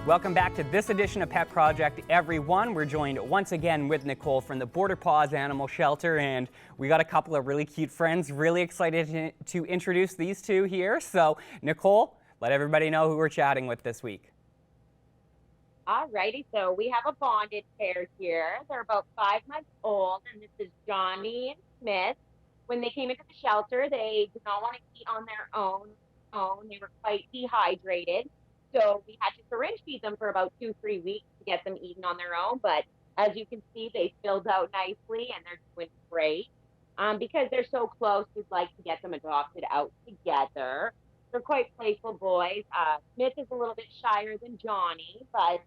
Welcome back to this edition of Pet Project, everyone. We're joined once again with Nicole from the Border Paws Animal Shelter, and we got a couple of really cute friends. Really excited to introduce these two here. So, Nicole, let everybody know who we're chatting with this week. Alrighty, so we have a bonded pair here. They're about 5 months old, and this is Johnny and Smith. When they came into the shelter, they did not want to eat on their own. They were quite dehydrated. So we had to syringe feed them for about 2, 3 weeks to get them eating on their own. But as you can see, they filled out nicely and they're doing great. Because they're so close, we'd like to get them adopted out together. They're quite playful boys. Smith is a little bit shyer than Johnny, but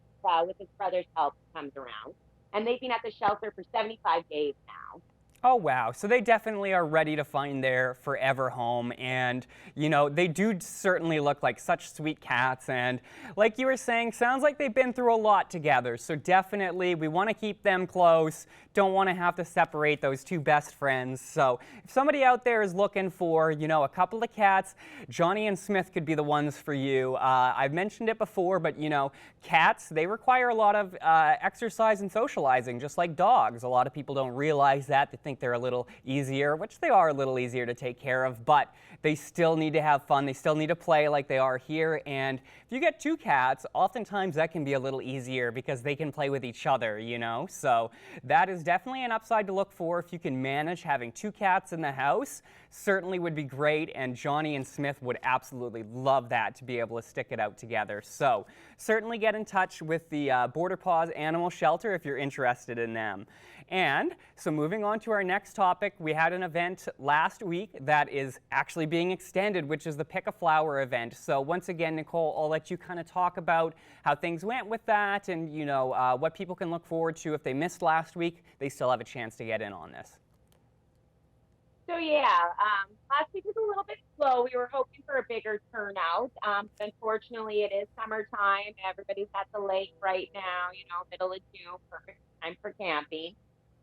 with his brother's help, he comes around. And they've been at the shelter for 75 days now. Oh, wow. So they definitely are ready to find their forever home. And, you know, they do certainly look like such sweet cats. And like you were saying, sounds like they've been through a lot together. So definitely we want to keep them close. Don't want to have to separate those two best friends. So if somebody out there is looking for, you know, a couple of cats, Johnny and Smith could be the ones for you. I've mentioned it before, but, you know, cats, they require a lot of exercise and socializing, just like dogs. A lot of people don't realize that. They think they're a little easier, which they are a little easier to take care of, but they still need to have fun. They still need to play like they are here. And if you get two cats, oftentimes that can be a little easier because they can play with each other, you know? So that is definitely an upside to look for if you can manage having two cats in the house. Certainly would be great, and Johnny and Smith would absolutely love that, to be able to stick it out together. So certainly get in touch with the Border Paws Animal Shelter if you're interested in them. And so moving on to our next topic, we had an event last week that is actually being extended, which is the Pick a Flower event. So once again, Nicole, I'll let you kind of talk about how things went with that and, you know, what people can look forward to. If they missed last week, they still have a chance to get in on this. So yeah, last week was a little bit slow. We were hoping for a bigger turnout. Unfortunately, it is summertime. Everybody's at the lake right now, you know, middle of June, perfect time for camping.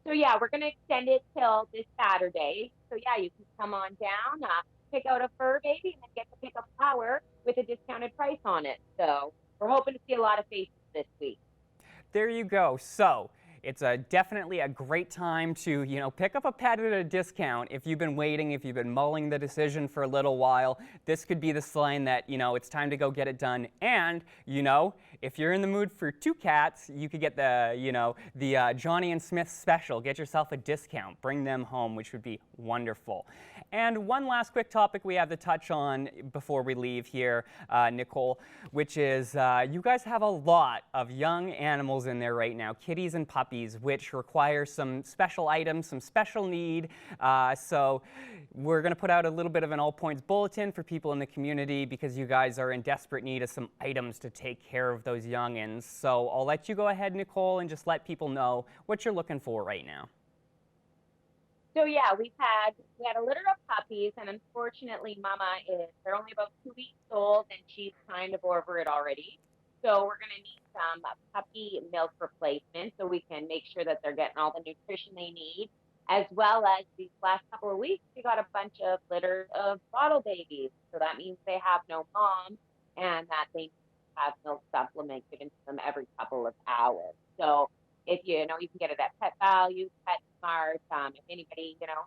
So yeah, we're going to extend it till this Saturday. So yeah, you can come on down, pick out a fur baby, and then get to pick a flower with a discounted price on it. So we're hoping to see a lot of faces this week. There you go. So it's definitely a great time to, you know, pick up a pet at a discount. If you've been waiting, if you've been mulling the decision for a little while, this could be the sign that, you know, it's time to go get it done. And, you know, if you're in the mood for two cats, you could get the, you know, the Johnny and Smith special. Get yourself a discount. Bring them home, which would be wonderful. And one last quick topic we have to touch on before we leave here, Nicole, which is you guys have a lot of young animals in there right now, kitties and puppies, which require some special items, some special need. So we're going to put out a little bit of an all points bulletin for people in the community because you guys are in desperate need of some items to take care of those youngins. So I'll let you go ahead, Nicole, and just let people know what you're looking for right now. So yeah, we had a litter of puppies, and unfortunately, they're only about 2 weeks old, and she's kind of over it already. So we're gonna need some puppy milk replacement so we can make sure that they're getting all the nutrition they need. As well as these last couple of weeks, we got a bunch of litters of bottle babies. So that means they have no mom and that they have milk supplement given to them every couple of hours. So if you know, you can get it at Pet Value, PetSmart. If anybody, you know,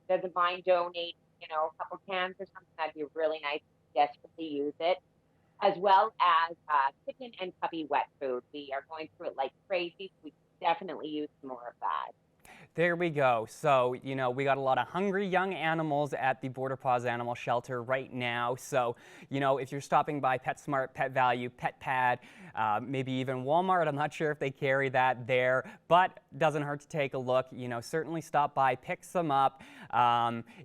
doesn't mind donating, you know, a couple cans or something, that'd be really nice. Desperately use it. As well as kitten and puppy wet food. We are going through it like crazy. So we definitely use some more of that. There we go. So, you know, we got a lot of hungry young animals at the Border Paws Animal Shelter right now. So, you know, if you're stopping by PetSmart, Pet Value, Pet Pad, maybe even Walmart, I'm not sure if they carry that there, but doesn't hurt to take a look. You know, certainly stop by, pick some up.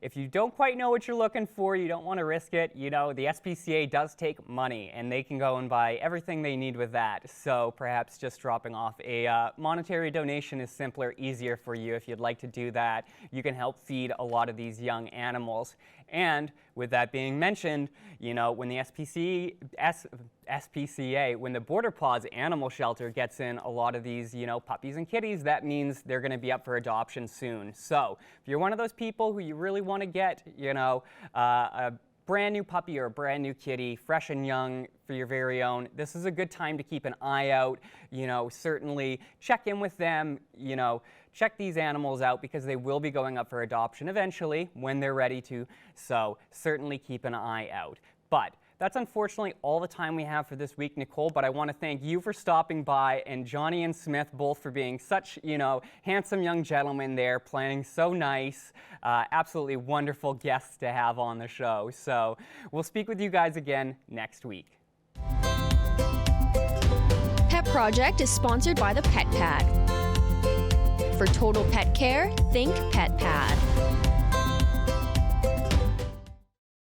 If you don't quite know what you're looking for, you don't want to risk it, you know, the SPCA does take money and they can go and buy everything they need with that. So perhaps just dropping off a monetary donation is simpler, easier for you. If you'd like to do that, you can help feed a lot of these young animals. And with that being mentioned, you know, when the SPCA, when the Border Paws Animal Shelter gets in a lot of these, you know, puppies and kitties, that means they're going to be up for adoption soon. So if you're one of those people who you really want to get, you know, a brand new puppy or a brand new kitty, fresh and young for your very own, this is a good time to keep an eye out, certainly check in with them, check these animals out because they will be going up for adoption eventually when they're ready to, so certainly keep an eye out. But that's unfortunately all the time we have for this week, Nicole, but I want to thank you for stopping by and Johnny and Smith both for being such, handsome young gentlemen there, playing so nice. Absolutely wonderful guests to have on the show. So we'll speak with you guys again next week. Pet Project is sponsored by the Pet Pad. For total pet care, think Pet Pad.